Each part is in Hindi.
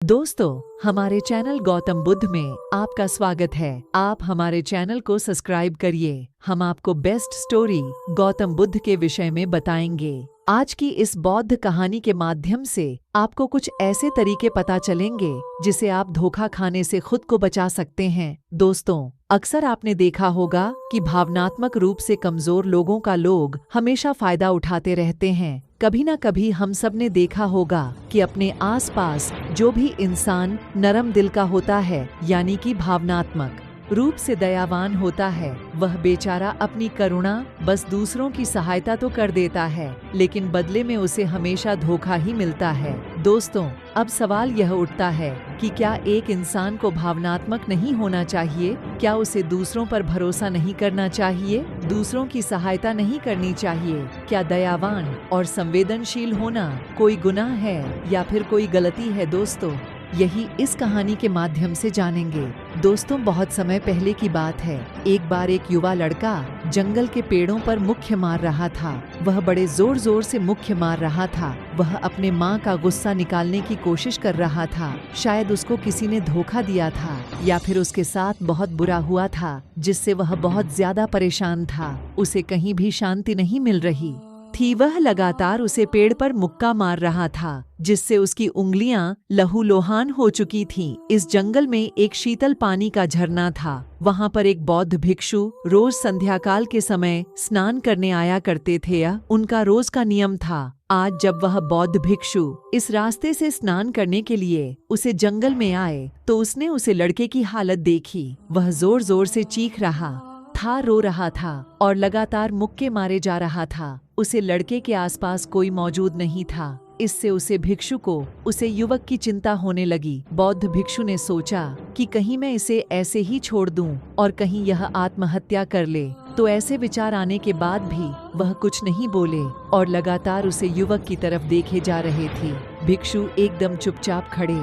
दोस्तों, हमारे चैनल गौतम बुद्ध में आपका स्वागत है। आप हमारे चैनल को सब्सक्राइब करिए। हम आपको बेस्ट स्टोरी गौतम बुद्ध के विषय में बताएंगे। आज की इस बौद्ध कहानी के माध्यम से आपको कुछ ऐसे तरीके पता चलेंगे जिसे आप धोखा खाने से खुद को बचा सकते हैं। दोस्तों, अक्सर आपने देखा होगा कि भावनात्मक रूप से कमजोर लोगों का लोग हमेशा फायदा उठाते रहते हैं। कभी न कभी हम सब ने देखा होगा कि अपने आसपास जो भी इंसान नरम दिल का होता है, यानी कि भावनात्मक रूप से दयावान होता है, वह बेचारा अपनी करुणा बस दूसरों की सहायता तो कर देता है, लेकिन बदले में उसे हमेशा धोखा ही मिलता है। दोस्तों, अब सवाल यह उठता है कि क्या एक इंसान को भावनात्मक नहीं होना चाहिए? क्या उसे दूसरों पर भरोसा नहीं करना चाहिए? दूसरों की सहायता नहीं करनी चाहिए? क्या दयावान और संवेदनशील होना कोई गुनाह है या फिर कोई गलती है? दोस्तों, यही इस कहानी के माध्यम से जानेंगे। दोस्तों, बहुत समय पहले की बात है। एक बार एक युवा लड़का जंगल के पेड़ों पर मुक्के मार रहा था। वह बड़े जोर जोर से मुक्के मार रहा था। वह अपने माँ का गुस्सा निकालने की कोशिश कर रहा था। शायद उसको किसी ने धोखा दिया था या फिर उसके साथ बहुत बुरा हुआ था, जिससे वह बहुत ज्यादा परेशान था। उसे कहीं भी शांति नहीं मिल रही थी। वह लगातार उसे पेड़ पर मुक्का मार रहा था, जिससे उसकी उंगलियां लहूलुहान हो चुकी थीं। इस जंगल में एक शीतल पानी का झरना था। वहां पर एक बौद्ध भिक्षु रोज संध्याकाल के समय स्नान करने आया करते थे। यह उनका रोज का नियम था। आज जब वह बौद्ध भिक्षु इस रास्ते से स्नान करने के लिए उसे जंगल में आए, तो उसने उसे लड़के की हालत देखी। वह जोर जोर से चीख रहा था, रो रहा था और लगातार मुक्के मारे जा रहा था। उसे लड़के के आसपास कोई मौजूद नहीं था। इससे उसे युवक की चिंता होने लगी। बौद्ध भिक्षु ने सोचा कि कहीं मैं इसे ऐसे ही छोड़ दूं और कहीं यह आत्महत्या कर ले। तो ऐसे विचार आने के बाद भी वह कुछ नहीं बोले और लगातार उसे युवक की तरफ देखे जा रहे थे। भिक्षु एकदम चुपचाप खड़े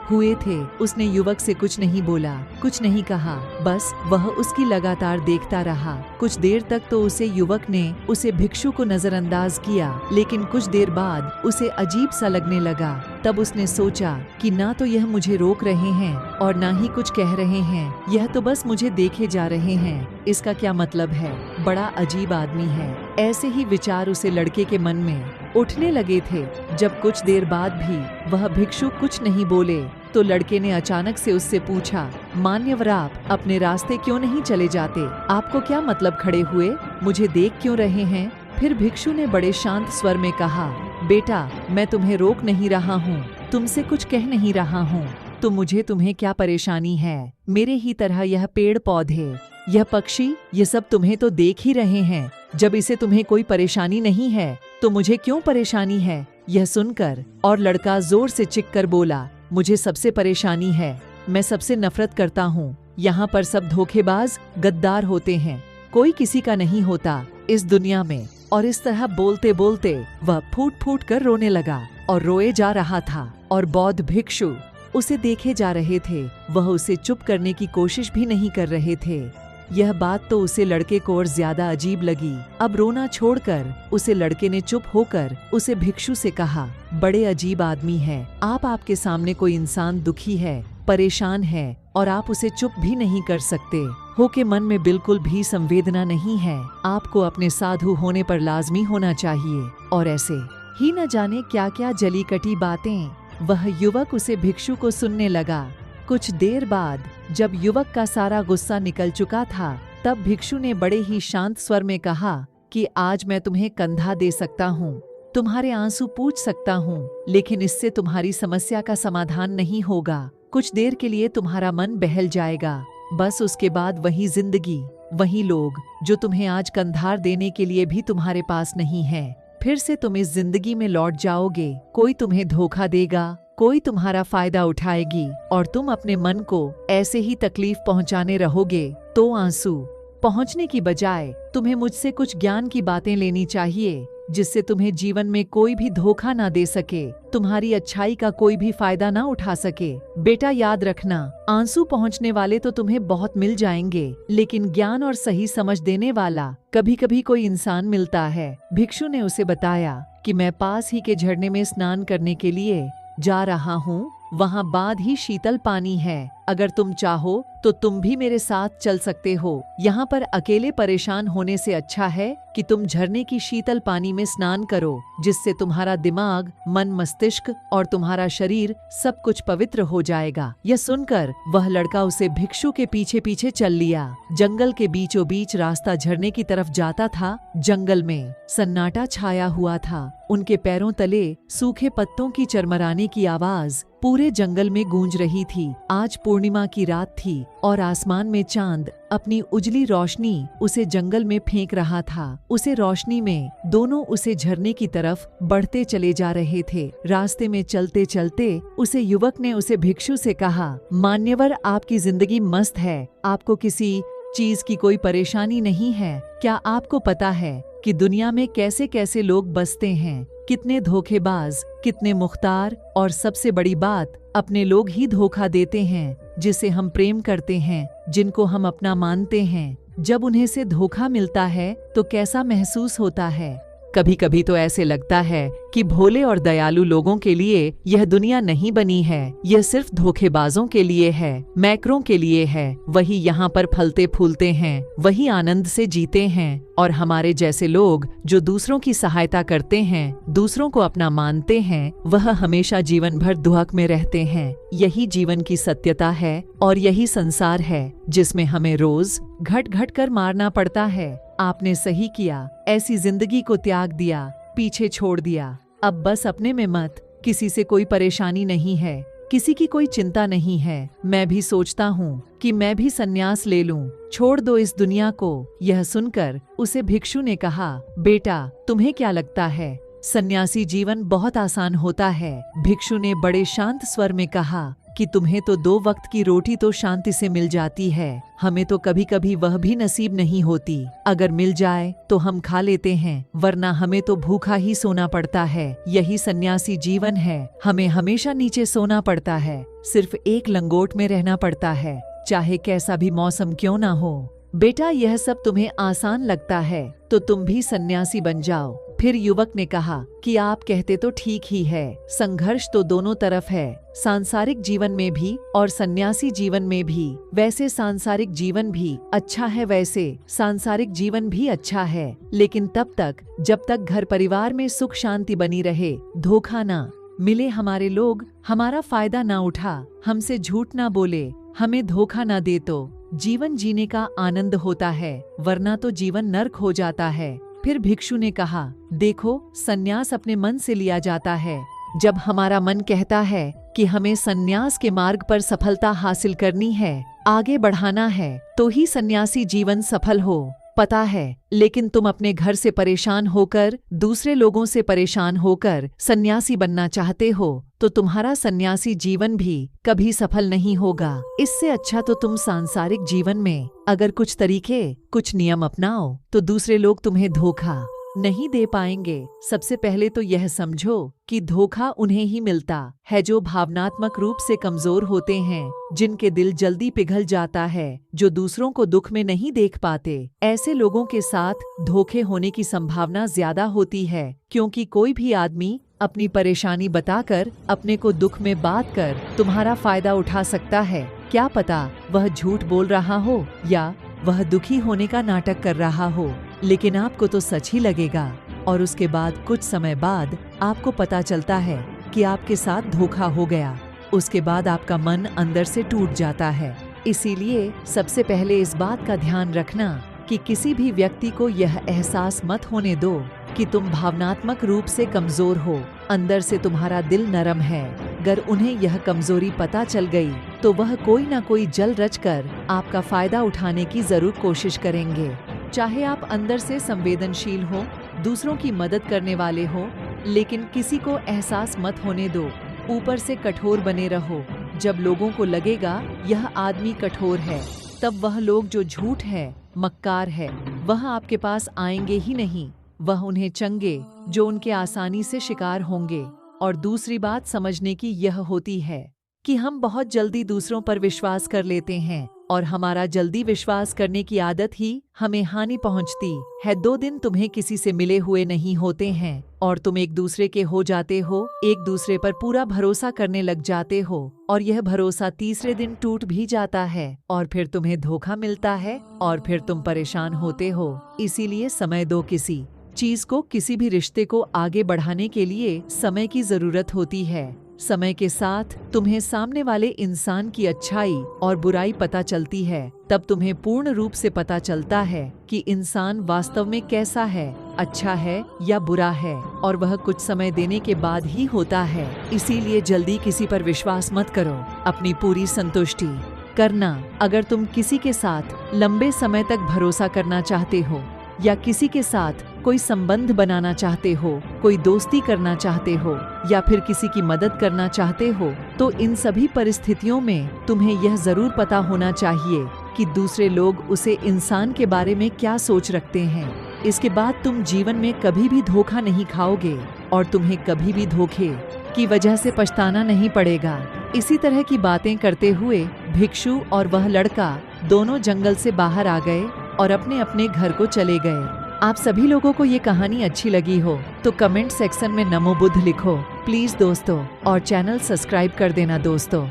हुए थे। उसने युवक से कुछ नहीं बोला, कुछ नहीं कहा, बस वह उसकी लगातार देखता रहा। कुछ देर तक तो युवक ने उसे भिक्षु को नजरअंदाज किया, लेकिन कुछ देर बाद उसे अजीब सा लगने लगा। तब उसने सोचा कि ना तो यह मुझे रोक रहे हैं और ना ही कुछ कह रहे हैं, यह तो बस मुझे देखे जा रहे हैं। इसका क्या मतलब है? बड़ा अजीब आदमी है। ऐसे ही विचार उसे लड़के के मन में उठने लगे थे। जब कुछ देर बाद भी वह भिक्षु कुछ नहीं बोले, तो लड़के ने अचानक से उससे पूछा, मान्यवर, आप अपने रास्ते क्यों नहीं चले जाते? आपको क्या मतलब खड़े हुए मुझे देख क्यों रहे हैं? फिर भिक्षु ने बड़े शांत स्वर में कहा, बेटा, मैं तुम्हें रोक नहीं रहा हूँ, तुमसे कुछ कह नहीं रहा हूँ। तो मुझे तुम्हें क्या परेशानी है? मेरे ही तरह यह पेड़ पौधे, यह पक्षी, ये सब तुम्हें तो देख ही रहे हैं। जब इसे तुम्हें कोई परेशानी नहीं है तो मुझे क्यों परेशानी है? यह सुनकर और लड़का जोर से चीख कर बोला, मुझे सबसे परेशानी है। मैं सबसे नफरत करता हूँ। यहाँ पर सब धोखेबाज, गद्दार होते हैं। कोई किसी का नहीं होता इस दुनिया में। और इस तरह बोलते बोलते वह फूट फूट कर रोने लगा और रोए जा रहा था। और बौद्ध भिक्षु उसे देखे जा रहे थे। वह उसे चुप करने की कोशिश भी नहीं कर रहे थे। यह बात तो उसे लड़के को और ज्यादा अजीब लगी। अब रोना छोड़कर उसे लड़के ने चुप होकर उसे भिक्षु से कहा, बड़े अजीब आदमी है आप। आपके सामने कोई इंसान दुखी है, परेशान है और आप उसे चुप भी नहीं कर सकते हो के मन में बिल्कुल भी संवेदना नहीं है। आपको अपने साधु होने पर लाजमी होना चाहिए। और ऐसे ही न जाने क्या क्या जली कटी बातें वह युवक उसे भिक्षु को सुनने लगा। कुछ देर बाद जब युवक का सारा गुस्सा निकल चुका था, तब भिक्षु ने बड़े ही शांत स्वर में कहा कि आज मैं तुम्हें कंधा दे सकता हूँ, तुम्हारे आंसू पूछ सकता हूँ, लेकिन इससे तुम्हारी समस्या का समाधान नहीं होगा। कुछ देर के लिए तुम्हारा मन बहल जाएगा, बस उसके बाद वही जिंदगी, वही लोग जो तुम्हें आज कंधार देने के लिए भी तुम्हारे पास नहीं है। फिर से तुम इस जिंदगी में लौट जाओगे। कोई तुम्हें धोखा देगा, कोई तुम्हारा फायदा उठाएगी और तुम अपने मन को ऐसे ही तकलीफ पहुंचाने रहोगे। तो आंसू पहुंचने की बजाय तुम्हें मुझसे कुछ ज्ञान की बातें लेनी चाहिए, जिससे तुम्हें जीवन में कोई भी धोखा ना दे सके, तुम्हारी अच्छाई का कोई भी फायदा ना उठा सके। बेटा, याद रखना, आंसू पहुंचने वाले तो तुम्हें बहुत मिल जाएंगे, लेकिन ज्ञान और सही समझ देने वाला कभी कभी कोई इंसान मिलता है। भिक्षु ने उसे बताया कि मैं पास ही के झरने में स्नान करने के लिए जा रहा हूँ वहाँ बाद ही शीतल पानी है। अगर तुम चाहो तो तुम भी मेरे साथ चल सकते हो। यहाँ पर अकेले परेशान होने से अच्छा है कि तुम झरने की शीतल पानी में स्नान करो, जिससे तुम्हारा दिमाग, मन, मस्तिष्क और तुम्हारा शरीर सब कुछ पवित्र हो जाएगा। यह सुनकर वह लड़का उसे भिक्षु के पीछे पीछे चल लिया। जंगल के बीचों बीच रास्ता झरने की तरफ जाता था। जंगल में सन्नाटा छाया हुआ था। उनके पैरों तले सूखे पत्तों की चरमराने की आवाज पूरे जंगल में गूंज रही थी। आज पूर्णिमा की रात थी और आसमान में चांद अपनी उजली रोशनी उसे जंगल में फेंक रहा था। उसे रोशनी में दोनों उसे झरने की तरफ बढ़ते चले जा रहे थे। रास्ते में चलते चलते उसे युवक ने उसे भिक्षु से कहा, मान्यवर, आपकी जिंदगी मस्त है, आपको किसी चीज की कोई परेशानी नहीं है। क्या आपको पता है कि दुनिया में कैसे कैसे लोग बसते हैं? कितने धोखेबाज, कितने मुख्तार, और सबसे बड़ी बात, अपने लोग ही धोखा देते हैं जिसे हम प्रेम करते हैं, जिनको हम अपना मानते हैं। जब उन्हें से धोखा मिलता है तो कैसा महसूस होता है? कभी कभी तो ऐसे लगता है कि भोले और दयालु लोगों के लिए यह दुनिया नहीं बनी है, यह सिर्फ धोखेबाजों के लिए है, मैकरों के लिए है। वही यहाँ पर फलते फूलते हैं, वही आनंद से जीते हैं, और हमारे जैसे लोग जो दूसरों की सहायता करते हैं, दूसरों को अपना मानते हैं, वह हमेशा जीवन भर दुहक में रहते हैं। यही जीवन की सत्यता है और यही संसार है जिसमें हमें रोज घट घट कर मारना पड़ता है। आपने सही किया, ऐसी जिंदगी को त्याग दिया, पीछे छोड़ दिया। अब बस अपने में मत, किसी से कोई परेशानी नहीं है, किसी की कोई चिंता नहीं है। मैं भी सोचता हूँ कि मैं भी संन्यास ले लूं, छोड़ दो इस दुनिया को। यह सुनकर उसे भिक्षु ने कहा, बेटा, तुम्हें क्या लगता है सन्यासी जीवन बहुत आसान होता है? भिक्षु ने बड़े शांत स्वर में कहा कि तुम्हें तो 2 वक्त की रोटी तो शांति से मिल जाती है, हमें तो कभी कभी वह भी नसीब नहीं होती। अगर मिल जाए तो हम खा लेते हैं, वरना हमें तो भूखा ही सोना पड़ता है। यही सन्यासी जीवन है, हमें हमेशा नीचे सोना पड़ता है, सिर्फ एक लंगोट में रहना पड़ता है, चाहे कैसा भी मौसम क्यों ना हो। बेटा, यह सब तुम्हें आसान लगता है तो तुम भी सन्यासी बन जाओ। फिर युवक ने कहा कि आप कहते तो ठीक ही है, संघर्ष तो दोनों तरफ है, सांसारिक जीवन में भी और सन्यासी जीवन में भी। वैसे सांसारिक जीवन भी अच्छा है, वैसे सांसारिक जीवन भी अच्छा है, लेकिन तब तक जब तक घर परिवार में सुख शांति बनी रहे, धोखा ना मिले, हमारे लोग हमारा फायदा ना उठा, हमसे झूठ ना बोले, हमें धोखा ना दे, तो जीवन जीने का आनंद होता है, वरना तो जीवन नर्क हो जाता है। फिर भिक्षु ने कहा, देखो, सन्यास अपने मन से लिया जाता है। जब हमारा मन कहता है कि हमें सन्यास के मार्ग पर सफलता हासिल करनी है, आगे बढ़ाना है, तो ही सन्यासी जीवन सफल हो, पता है। लेकिन तुम अपने घर से परेशान होकर, दूसरे लोगों से परेशान होकर सन्यासी बनना चाहते हो, तो तुम्हारा सन्यासी जीवन भी कभी सफल नहीं होगा। इससे अच्छा तो तुम सांसारिक जीवन में अगर कुछ तरीके, कुछ नियम अपनाओ, तो दूसरे लोग तुम्हें धोखा नहीं दे पाएंगे। सबसे पहले तो यह समझो कि धोखा उन्हें ही मिलता है जो भावनात्मक रूप से कमजोर होते हैं, जिनके दिल जल्दी पिघल जाता है, जो दूसरों को दुख में नहीं देख पाते। ऐसे लोगों के साथ धोखे होने की संभावना ज्यादा होती है, क्योंकि कोई भी आदमी अपनी परेशानी बताकर, अपने को दुख में बात कर तुम्हारा फायदा उठा सकता है। क्या पता वह झूठ बोल रहा हो या वह दुखी होने का नाटक कर रहा हो, लेकिन आपको तो सच ही लगेगा। और उसके बाद कुछ समय बाद आपको पता चलता है कि आपके साथ धोखा हो गया। उसके बाद आपका मन अंदर से टूट जाता है। इसीलिए सबसे पहले इस बात का ध्यान रखना कि किसी भी व्यक्ति को यह एहसास मत होने दो कि तुम भावनात्मक रूप से कमजोर हो, अंदर से तुम्हारा दिल नरम है। अगर उन्हें यह कमजोरी पता चल गई तो वह कोई ना कोई जल रच कर आपका फायदा उठाने की जरूर कोशिश करेंगे। चाहे आप अंदर से संवेदनशील हो, दूसरों की मदद करने वाले हो, लेकिन किसी को एहसास मत होने दो। ऊपर से कठोर बने रहो। जब लोगों को लगेगा यह आदमी कठोर है, तब वह लोग जो झूठ है, मक्कार है, वह आपके पास आएंगे ही नहीं। वह उन्हें चंगे जो उनके आसानी से शिकार होंगे। और दूसरी बात समझने की यह होती है कि हम बहुत जल्दी दूसरों पर विश्वास कर लेते हैं। और हमारा जल्दी विश्वास करने की आदत ही हमें हानि पहुंचती है। 2 दिन तुम्हें किसी से मिले हुए नहीं होते हैं और तुम एक दूसरे के हो जाते हो, एक दूसरे पर पूरा भरोसा करने लग जाते हो और यह भरोसा तीसरे दिन टूट भी जाता है और फिर तुम्हें धोखा मिलता है और फिर तुम परेशान होते हो। इसीलिए समय दो। किसी चीज को, किसी भी रिश्ते को आगे बढ़ाने के लिए समय की जरूरत होती है। समय के साथ तुम्हें सामने वाले इंसान की अच्छाई और बुराई पता चलती है। तब तुम्हें पूर्ण रूप से पता चलता है कि इंसान वास्तव में कैसा है, अच्छा है या बुरा है, और वह कुछ समय देने के बाद ही होता है। इसीलिए जल्दी किसी पर विश्वास मत करो। अपनी पूरी संतुष्टि करना। अगर तुम किसी के साथ लंबे समय तक भरोसा करना चाहते हो या किसी के साथ कोई संबंध बनाना चाहते हो, कोई दोस्ती करना चाहते हो या फिर किसी की मदद करना चाहते हो, तो इन सभी परिस्थितियों में तुम्हें यह जरूर पता होना चाहिए कि दूसरे लोग उसे इंसान के बारे में क्या सोच रखते हैं। इसके बाद तुम जीवन में कभी भी धोखा नहीं खाओगे और तुम्हें कभी भी धोखे की वजह से पछताना नहीं पड़ेगा। इसी तरह की बातें करते हुए भिक्षु और वह लड़का दोनों जंगल से बाहर आ गए और अपने अपने घर को चले गए। आप सभी लोगों को ये कहानी अच्छी लगी हो तो कमेंट सेक्शन में नमो बुद्ध लिखो प्लीज दोस्तों, और चैनल सब्सक्राइब कर देना दोस्तों।